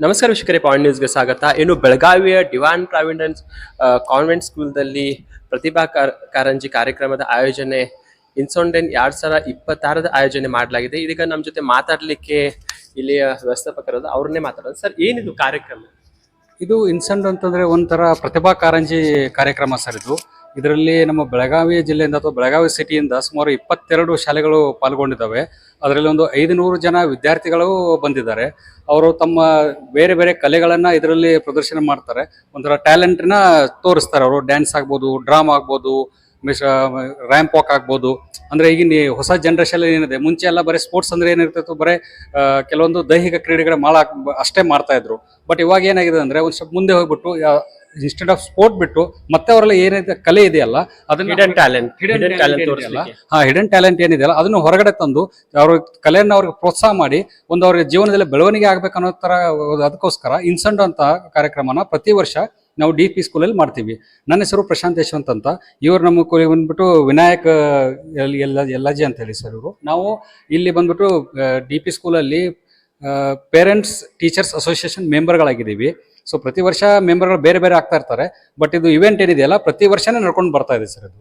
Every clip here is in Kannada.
ನಮಸ್ಕಾರ ವೀಕ್ಷಕರೇ, ಪಾಯಿಂಟ್ ನ್ಯೂಸ್ಗೆ ಸ್ವಾಗತ. ಇನ್ನು ಬೆಳಗಾವಿಯ ಡಿವಾನ್ ಪ್ರಾವಿಡೆನ್ಸ್ ಕಾನ್ವೆಂಟ್ ಸ್ಕೂಲ್ದಲ್ಲಿ ಪ್ರತಿಭಾ ಕಾರಂಜಿ ಕಾರ್ಯಕ್ರಮದ ಆಯೋಜನೆ ಇನ್ಸೊಂಡೆನ್ 2026 ಆಯೋಜನೆ ಮಾಡಲಾಗಿದೆ. ಇದೀಗ ನಮ್ಮ ಜೊತೆ ಮಾತಾಡ್ಲಿಕ್ಕೆ ಇಲ್ಲಿಯ ವ್ಯವಸ್ಥಾಪಕರಾದ ಅವ್ರನ್ನೇ ಮಾತಾಡೋದು. ಸರ್, ಏನಿದು ಕಾರ್ಯಕ್ರಮ? ಇದು ಇನ್ಸೆಂಡ್ ಅಂತಂದ್ರೆ ಒಂಥರ ಪ್ರತಿಭಾ ಕಾರಂಜಿ ಕಾರ್ಯಕ್ರಮ ಸರ್. ಇದರಲ್ಲಿ ನಮ್ಮ ಬೆಳಗಾವಿ ಜಿಲ್ಲೆಯಿಂದ ಅಥವಾ ಬೆಳಗಾವಿ ಸಿಟಿಯಿಂದ ಸುಮಾರು 22 ಶಾಲೆಗಳು ಪಾಲ್ಗೊಂಡಿದ್ದಾವೆ. ಅದರಲ್ಲಿ ಒಂದು 500 ಜನ ವಿದ್ಯಾರ್ಥಿಗಳು ಬಂದಿದ್ದಾರೆ. ಅವರು ತಮ್ಮ ಬೇರೆ ಬೇರೆ ಕಲೆಗಳನ್ನ ಇದರಲ್ಲಿ ಪ್ರದರ್ಶನ ಮಾಡ್ತಾರೆ. ಒಂಥರ ಟ್ಯಾಲೆಂಟ್ನ ತೋರಿಸ್ತಾರೆ. ಅವರು ಡ್ಯಾನ್ಸ್ ಆಗ್ಬೋದು, ಡ್ರಾಮಾ ಆಗ್ಬೋದು, ರ್ಯಾಂಪ್ ವಾಕ್ ಆಗ್ಬೋದು. ಅಂದ್ರೆ ಈಗಿನ ಹೊಸ ಜನರೇಷನ್ ಏನಿದೆ, ಮುಂಚೆ ಎಲ್ಲ ಬರೀ ಸ್ಪೋರ್ಟ್ಸ್ ಅಂದ್ರೆ ಏನಿರ್ತಿತ್ತು, ಬರೀ ಕೆಲವೊಂದು ದೈಹಿಕ ಕ್ರೀಡೆಗಳ ಅಷ್ಟೇ ಮಾಡ್ತಾ ಇದ್ರು. ಬಟ್ ಇವಾಗ ಏನಾಗಿದೆ ಅಂದ್ರೆ ಒಂದು ಸ್ವಲ್ಪ ಮುಂದೆ ಹೋಗ್ಬಿಟ್ಟು ಇನ್ಸ್ಟೆಡ್ ಆಫ್ ಸ್ಪೋರ್ಟ್ ಬಿಟ್ಟು ಮತ್ತೆ ಅವರೆಲ್ಲ ಏನಿದೆ ಕಲೆ ಇದೆಯಲ್ಲ, ಅದನ್ನ ಹಿಡನ್ ಟ್ಯಾಲೆಂಟ್ ಏನಿದೆಯಲ್ಲ ಅದನ್ನು ಹೊರಗಡೆ ತಂದು ಅವ್ರ ಕಲೆಯನ್ನು ಅವ್ರಿಗೆ ಪ್ರೋತ್ಸಾಹ ಮಾಡಿ ಒಂದು ಅವ್ರಿಗೆ ಜೀವನದಲ್ಲಿ ಬೆಳವಣಿಗೆ ಆಗ್ಬೇಕು ಅನ್ನೋ ತರ, ಅದಕ್ಕೋಸ್ಕರ ಇನ್ಸೆಂಡ್ ಅಂತ ಕಾರ್ಯಕ್ರಮನ ಪ್ರತಿ ವರ್ಷ ನಾವು DP ಸ್ಕೂಲಲ್ಲಿ ಮಾಡ್ತೀವಿ. ನನ್ನ ಹೆಸರು ಪ್ರಶಾಂತ್ ಯಶವಂತ್ ಅಂತ. ಇವ್ರು ನಮ್ಮ ಬಂದ್ಬಿಟ್ಟು ವಿನಾಯಕ್ ಎಲ್ಲಾಜಿ ಅಂತ ಹೇಳಿ ಸರ್ ಇವರು. ನಾವು ಇಲ್ಲಿ ಬಂದ್ಬಿಟ್ಟು DP ಸ್ಕೂಲಲ್ಲಿ ಪೇರೆಂಟ್ಸ್ ಟೀಚರ್ಸ್ ಅಸೋಸಿಯೇಷನ್ ಮೆಂಬರ್ಗಳಾಗಿದ್ದೀವಿ. ಸೊ ಪ್ರತಿ ವರ್ಷ ಮೆಂಬರ್ಗಳು ಬೇರೆ ಬೇರೆ ಆಗ್ತಾ ಇರ್ತಾರೆ. ಬಟ್ ಇದು ಇವೆಂಟ್ ಏನಿದೆಯಲ್ಲ ಪ್ರತಿ ವರ್ಷನೇ ನಡ್ಕೊಂಡು ಬರ್ತಾ ಇದೆ ಸರ್ ಇದು.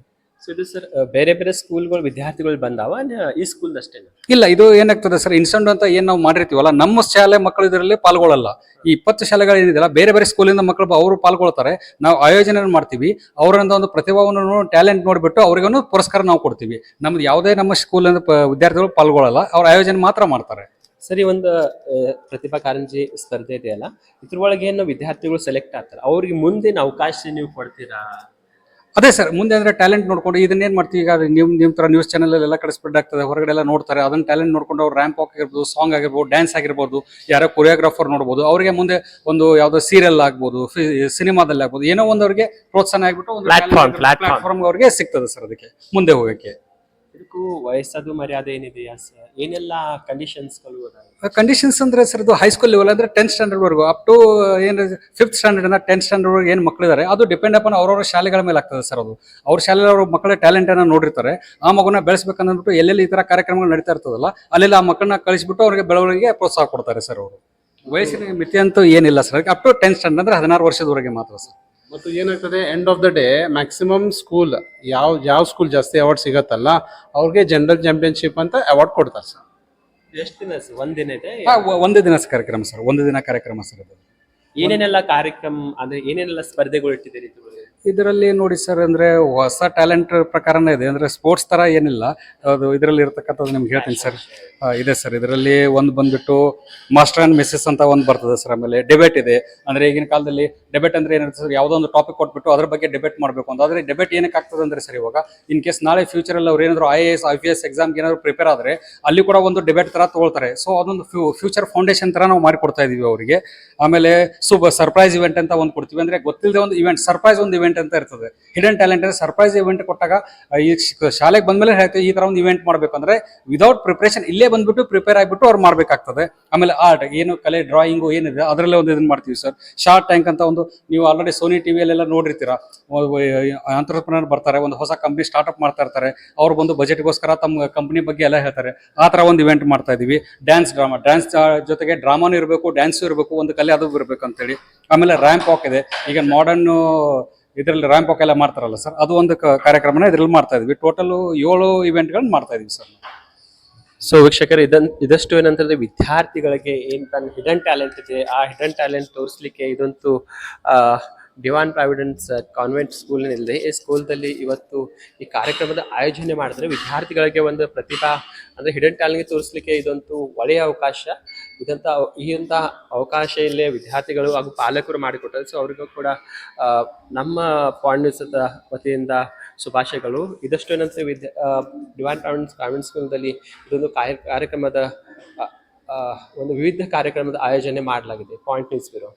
ಇದು ಸರ್ ಬೇರೆ ಬೇರೆ ಸ್ಕೂಲ್ಗಳು ವಿದ್ಯಾರ್ಥಿಗಳು ಬಂದಾವ ಈ ಸ್ಕೂಲ್ ಅಷ್ಟೇ? ಇಲ್ಲ, ಇದು ಏನಾಗ್ತದೆ ಸರ್, ಇನ್ಸೆಂಡ್ ಅಂತ ಏನ್ ನಾವು ಮಾಡಿರ್ತೀವಲ್ಲ, ನಮ್ಮ ಶಾಲೆ ಮಕ್ಕಳು ಇದರಲ್ಲಿ ಪಾಲ್ಗೊಳ್ಳಲ್ಲ. ಈ 20 ಶಾಲೆಗಳು ಏನಿದೆಯಲ್ಲ ಬೇರೆ ಬೇರೆ ಸ್ಕೂಲಿಂದ ಮಕ್ಕಳು ಅವರು ಪಾಲ್ಗೊಳ್ತಾರೆ. ನಾವು ಆಯೋಜನೆ ಮಾಡ್ತೀವಿ. ಅವರಿಂದ ಒಂದು ಪ್ರತಿಭಾವನ್ನು ಟ್ಯಾಲೆಂಟ್ ನೋಡ್ಬಿಟ್ಟು ಅವ್ರಿಗೂ ಪುರಸ್ಕಾರ ನಾವು ಕೊಡ್ತೀವಿ. ನಮ್ದು ಯಾವುದೇ ನಮ್ಮ ಸ್ಕೂಲಿಂದ ವಿದ್ಯಾರ್ಥಿಗಳು ಪಾಲ್ಗೊಳ್ಳಲ್ಲ, ಅವ್ರ ಆಯೋಜನೆ ಮಾತ್ರ ಮಾಡ್ತಾರೆ. ಸರಿ, ಒಂದು ಪ್ರತಿಭಾ ಕಾರಂಜಿ ಸ್ಪರ್ಧೆ ಇದೆಯಲ್ಲ, ಇದ್ರೊಳಗೆ ಏನು ವಿದ್ಯಾರ್ಥಿಗಳು ಸೆಲೆಕ್ಟ್ ಆಗ್ತಾರೆ, ಅವ್ರಿಗೆ ಮುಂದಿನ ಅವಕಾಶ ನೀವು ಕೊಡ್ತೀರಾ? ಅದೇ ಸರ್, ಮುಂದೆ ಅಂದ್ರೆ ಟ್ಯಾಲೆಂಟ್ ನೋಡ್ಕೊಂಡು ಇದನ್ನೇನ್ ಮಾಡ್ತೀವಿ. ಈಗ ನಿಮ್ ತರ ನ್ಯೂಸ್ ಚಾನಲ್ ಎಲ್ಲ ಕಡೆ ಸ್ಪ್ರೆಡ್ ಆಗ್ತದೆ, ಹೊರಗಡೆ ಎಲ್ಲ ನೋಡ್ತಾರೆ. ಅದನ್ನ ಟ್ಯಾಲೆಂಟ್ ನೋಡ್ಕೊಂಡು ಅವ್ರು ರ್ಯಾಂಪ್ ವಾಕ್ ಆಗಿರ್ಬೋದು, ಸಾಂಗ್ ಆಗಿರ್ಬೋದು, ಡ್ಯಾನ್ಸ್ ಆಗಿರ್ಬೋದು, ಯಾರೋ ಕೊರಿಯೋಗ್ರಾಫರ್ ನೋಡ್ಬೋದು. ಅವ್ರಿಗೆ ಮುಂದೆ ಒಂದು ಯಾವ್ದೋ ಸೀರಿಯಲ್ ಆಗ್ಬೋದು, ಸಿನಿಮಾದಲ್ಲಿ ಆಗ್ಬೋದು, ಏನೋ ಒಂದು ಅವ್ರಿಗೆ ಪ್ರೋತ್ಸಾಹ ಆಗ್ಬಿಟ್ಟು ಒಂದು ಪ್ಲಾಟ್ಫಾರ್ಮ್ ಅವ್ರಿಗೆ ಸಿಗ್ತದೆ ಸರ್ ಅದಕ್ಕೆ ಮುಂದೆ ಹೋಗಕ್ಕೆ. ಇದಕ್ಕೂ ವಯಸ್ಸದು ಮರ್ಯಾದೆ ಏನಿದೆಯಾ ಸರ್? ಏನೆಲ್ಲ ಕಂಡೀಷನ್ಸ್ ಅಂದ್ರೆ ಸರ್, ಇದು ಹೈಸ್ಕೂಲ್ ಲೆವೆಲ್ ಅಂದ್ರೆ 10th ಸ್ಟ್ಯಾಂಡರ್ಡ್ ವರ್ಗು, ಅಪ್ ಟು ಏನು 5th ಸ್ಟ್ಯಾಂಡರ್ಡ್ 10th ಸ್ಟ್ಯಾಂಡರ್ಡ್ ವರ್ಗು ಏನು ಮಕ್ಕಳಿದ್ದಾರೆ, ಅದು ಡಿಪೆಂಡ್ ಅಪಾನ್ ಅವ್ರವ್ರ ಶಾಲೆಗಳ ಮೇಲೆ ಆಗ್ತದೆ ಸರ್. ಅದು ಅವ್ರ ಶಾಲೆಯಲ್ಲಿ ಅವ್ರ ಮಕ್ಕಳ ಟ್ಯಾಲೆಂಟ್ ಅನ್ನ ನೋಡಿರ್ತಾರೆ. ಆ ಮಗುನ ಬೆಳೆಸ್ಬೇಕಂದ್ಬಿಟ್ಟು ಎಲ್ಲೆಲ್ಲಿ ಈ ತರ ಕಾರ್ಯಕ್ರಮಗಳು ನಡೀತಾ ಇರ್ತದಲ್ಲ, ಅಲ್ಲೆಲ್ಲ ಆ ಮಕ್ಕಳನ್ನ ಕಳಿಸ್ಬಿಟ್ಟು ಅವ್ರಿಗೆ ಬೆಳವಣಿಗೆ ಪ್ರೋತ್ಸಾಹ ಕೊಡ್ತಾರೆ ಸರ್ ಅವರು. ವಯಸ್ಸಿನ ಮಿತಿ ಅಂತೂ ಏನಿಲ್ಲ sir, up to 10th standard ಅಂದ್ರೆ 16 ವರ್ಷದವರೆಗೆ ಮಾತ್ರ ಸರ್. ಮತ್ತು ಏನಾಗ್ತದೆ, end of the day maximum school ಯಾವ ಸ್ಕೂಲ್ ಜಾಸ್ತಿ ಅವಾರ್ಡ್ ಸಿಗತ್ತಲ್ಲ ಅವ್ರಿಗೆ ಜನರಲ್ ಚಾಂಪಿಯನ್ಶಿಪ್ ಅಂತ ಅವಾರ್ಡ್ ಕೊಡ್ತಾರೆ ಸರ್. ಎಷ್ಟು ದಿನ? ಒಂದಿನ ಇದೆ? ಒಂದೇ ದಿನ ಕಾರ್ಯಕ್ರಮ ಸರ್, ಒಂದು ದಿನ ಕಾರ್ಯಕ್ರಮ ಸರ್ ಅದು. ಏನೇನೆಲ್ಲ ಕಾರ್ಯಕ್ರಮ ಅಂದ್ರೆ ಏನೇನೆಲ್ಲ ಸ್ಪರ್ಧೆಗಳು ಇಟ್ಟಿದ್ದೀರಿ ಇದರಲ್ಲಿ? ನೋಡಿ ಸರ್, ಅಂದ್ರೆ ಹೊಸ ಟ್ಯಾಲೆಂಟ್ ಪ್ರಕಾರನೇ ಇದೆ. ಅಂದ್ರೆ ಸ್ಪೋರ್ಟ್ಸ್ ತರ ಏನಿಲ್ಲ ಅದು. ಇದರಲ್ಲಿ ಇರ್ತಕ್ಕಂಥದ್ದು ನಿಮ್ಗೆ ಹೇಳ್ತೀನಿ ಸರ್. ಇದೆ ಸರ್, ಇದರಲ್ಲಿ ಒಂದು ಬಂದ್ಬಿಟ್ಟು ಮಾಸ್ಟರ್ ಅಂಡ್ ಮಿಸ್ಸಸ್ ಅಂತ ಒಂದು ಬರ್ತದೆ ಸರ್. ಆಮೇಲೆ ಡಿಬೇಟ್ ಇದೆ. ಅಂದ್ರೆ ಈಗಿನ ಕಾಲದಲ್ಲಿ ಡಿಬೇಟ್ ಅಂದ್ರೆ ಏನಿರುತ್ತೆ ಸರ್, ಯಾವುದೋ ಒಂದು ಟಾಪಿಕ್ ಕೊಟ್ಬಿಟ್ಟು ಅದ್ರ ಬಗ್ಗೆ ಡಿಬೇಟ್ ಮಾಡಬೇಕು ಅಂತ. ಆದ್ರೆ ಡಿಬೇಟ್ ಏನಕ್ಕೆ ಆಗ್ತದೆ ಅಂದ್ರೆ ಸರ್, ಇವಾಗ ಇನ್ ಕೇಸ್ ನಾಳೆ ಫ್ಯೂಚರ್ ಅಲ್ಲಿ ಅವ್ರು ಏನಾದ್ರು IAS IPS ಎಕ್ಸಾಮ್ಗೆ ಏನಾದ್ರು ಪ್ರಿಪೇರ್ ಆದ್ರೆ ಅಲ್ಲಿ ಕೂಡ ಒಂದು ಡಿಬೇಟ್ ತರ ತಗೊಳ್ತಾರೆ. ಸೊ ಅದೊಂದು ಫ್ಯೂಚರ್ ಫೌಂಡೇಶನ್ ತರ ನಾವು ಮಾಡಿಕೊಡ್ತಾ ಇದೀವಿ ಅವರಿಗೆ. ಆಮೇಲೆ ಸರ್ಪ್ರೈಸ್ ಇವೆಂಟ್ ಅಂತ ಒಂದು ಕೊಡ್ತೀವಿ. ಅಂದ್ರೆ ಗೊತ್ತಿಲ್ಲದೆ ಒಂದು ಇವೆಂಟ್, ಸರ್ಪ್ರೈಸ್ ಒಂದು ಇವೆಂಟ್ ಅಂತ ಇರ್ತದೆ. ಹಿಡನ್ ಟ್ಯಾಲೆಂಟ್ ಅಂದ್ರೆ ಸರ್ಪ್ರೈಸ್ ಇವೆಂಟ್ ಕೊಟ್ಟಾಗ ಈ ಶಾಲೆಗೆ ಬಂದ್ಮೇಲೆ ಹೇಳ್ತೀವಿ ಈ ತರ ಒಂದು ಇವೆಂಟ್ ಮಾಡ್ಬೇಕಂದ್ರೆ ವಿದೌಟ್ ಪ್ರಿಪರೇಷನ್ ಇಲ್ಲೇ ಬಂದ್ಬಿಟ್ಟು ಪ್ರಿಪೇರ್ ಆಗಿಬಿಟ್ಟು ಅವ್ರು ಮಾಡ್ಬೇಕಾಗ್ತದೆ. ಆಮೇಲೆ ಆರ್ಟ್ ಏನು ಕಲೆ, ಡ್ರಾಯಿಂಗು ಏನಿದೆ ಅದರಲ್ಲೇ ಒಂದು ಇದನ್ನ ಮಾಡ್ತೀವಿ ಸರ್. ಶಾರ್ಟ್ ಟ್ಯಾಂಕ್ ಅಂತ ಒಂದು, ನೀವು ಆಲ್ರೆಡಿ ಸೋನಿ ಟಿವಿಯಲ್ಲೆಲ್ಲ ನೋಡಿರ್ತೀರಾ. ಎಂಟರ್ಪ್ರನರ್ ಬರ್ತಾರೆ, ಒಂದು ಹೊಸ ಕಂಪ್ನಿ ಸ್ಟಾರ್ಟ್ಅಪ್ ಮಾಡ್ತಾ ಇರ್ತಾರೆ. ಅವ್ರು ಬಂದು ಬಜೆಟ್ಗೋಸ್ಕರ ತಮ್ಮ ಕಂಪ್ನಿ ಬಗ್ಗೆ ಎಲ್ಲ ಹೇಳ್ತಾರೆ. ಆ ತರ ಒಂದು ಇವೆಂಟ್ ಮಾಡ್ತಾ ಇದೀವಿ. ಡ್ಯಾನ್ಸ್ ಜೊತೆಗೆ ಡ್ರಾಮಾನು ಇರಬೇಕು, ಡ್ಯಾನ್ಸು ಇರಬೇಕು, ಒಂದು ಕಲೆ ಅದು ಇರಬೇಕು ಅಂತೇಳಿ. ಆಮೇಲೆ ರ್ಯಾಂಪ್ ವಾಕ್ ಇದೆ. ಈಗ ಮಾಡರ್ನ್ ಇದರಲ್ಲಿ ರ್ಯಾಂಪ್ ವಾಕ್ ಎಲ್ಲ ಮಾಡ್ತಾರಲ್ಲ ಸರ್, ಅದು ಒಂದು ಕಾರ್ಯಕ್ರಮನ ಇದ್ರಲ್ಲಿ ಮಾಡ್ತಾ ಇದೀವಿ. ಟೋಟಲ್ 7 ಇವೆಂಟ್ಗಳನ್ನ ಮಾಡ್ತಾ ಇದೀವಿ ಸರ್. ಸೊ ವೀಕ್ಷಕರು, ಇದಷ್ಟು ಏನಂತಂದ್ರೆ ವಿದ್ಯಾರ್ಥಿಗಳಿಗೆ ಏನ್ ತನ್ನ ಹಿಡನ್ ಟ್ಯಾಲೆಂಟ್ ಇದೆ, ಆ ಹಿಡನ್ ಟ್ಯಾಲೆಂಟ್ ತೋರಿಸ್ಲಿಕ್ಕೆ ಇದಂತೂ ಡಿವಾನ್ ಪ್ರಾವಿಡೆನ್ಸ್ ಕಾನ್ವೆಂಟ್ ಸ್ಕೂಲ್ನಿದೆ. ಈ ಸ್ಕೂಲ್ದಲ್ಲಿ ಇವತ್ತು ಈ ಕಾರ್ಯಕ್ರಮದ ಆಯೋಜನೆ ಮಾಡಿದ್ರೆ ವಿದ್ಯಾರ್ಥಿಗಳಿಗೆ ಒಂದು ಪ್ರತಿಭಾ ಅಂದ್ರೆ ಹಿಡನ್ ಟ್ಯಾಲೆಂಟ್ ತೋರಿಸ್ಲಿಕ್ಕೆ ಇದಂತೂ ಒಳ್ಳೆಯ ಅವಕಾಶ. ಇಂಥ ಅವಕಾಶ ಇಲ್ಲೇ ವಿದ್ಯಾರ್ಥಿಗಳು ಹಾಗೂ ಪಾಲಕರು ಮಾಡಿಕೊಟ್ಟರು. ಸೊ ಅವ್ರಿಗೂ ಕೂಡ ನಮ್ಮ ಪಾಯಿಂಟ್ ನ್ಯೂಸ್ ವತಿಯಿಂದ ಶುಭಾಶಯಗಳು. ಇದಷ್ಟು ಏನಂತ ಡಿವಾನ್ ಪ್ರಾವಿಡೆನ್ಸ್ ಕಾನ್ವೆಂಟ್ ಸ್ಕೂಲ್ದಲ್ಲಿ ಇದೊಂದು ಕಾರ್ಯಕ್ರಮದ ಒಂದು ವಿವಿಧ ಕಾರ್ಯಕ್ರಮದ ಆಯೋಜನೆ ಮಾಡಲಾಗಿದೆ. Point news bureau.